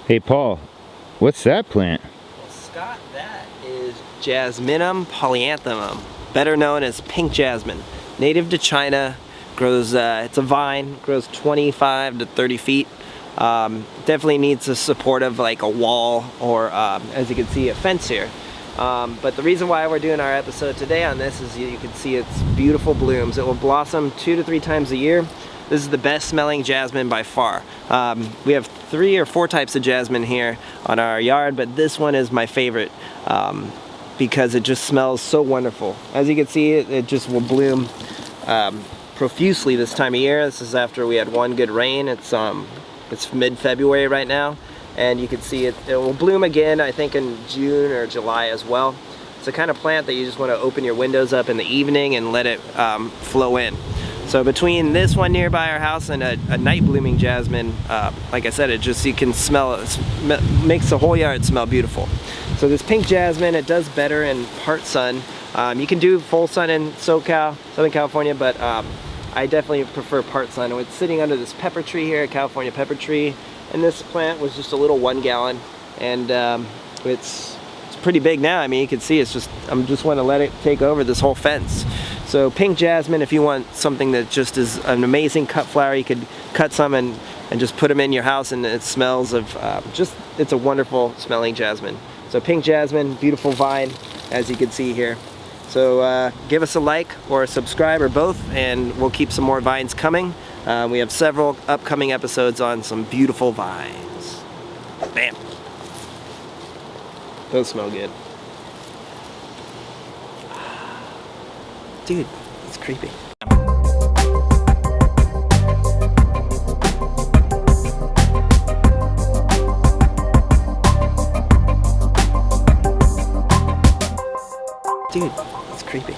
Hey Paul, what's that plant? Well, Scott, that is Jasminum polyanthemum, better known as pink jasmine. Native to China, grows, it's a vine, grows 25 to 30 feet. Definitely needs the support of like a wall or, as you can see, a fence here. But the reason why we're doing our episode today on this is you can see its beautiful blooms. It will blossom 2 to 3 times a year. This is the best smelling jasmine by far. We have 3 or 4 types of jasmine here on our yard, but this one is my favorite because it just smells so wonderful. As you can see, it just will bloom profusely this time of year. This is after we had one good rain. It's mid-February right now, and you can see it will bloom again, I think in June or July as well. It's the kind of plant that you just want to open your windows up in the evening and let it flow in. So between this one nearby our house and a night blooming jasmine, like I said, you can smell it, makes the whole yard smell beautiful. So this pink jasmine, it does better in part sun. You can do full sun in SoCal, Southern California, but I definitely prefer part sun. It's sitting under this pepper tree here, a California pepper tree, and this plant was just a little 1 gallon, and it's pretty big now. I mean, you can see I'm just want to let it take over this whole fence. So pink jasmine, if you want something that just is an amazing cut flower, you could cut some and just put them in your house, and it smells of it's a wonderful smelling jasmine. So pink jasmine, beautiful vine, as you can see here. So give us a like or a subscribe or both, and we'll keep some more vines coming. We have several upcoming episodes on some beautiful vines. Bam. Those smell good. Dude, it's creepy. Dude, it's creepy.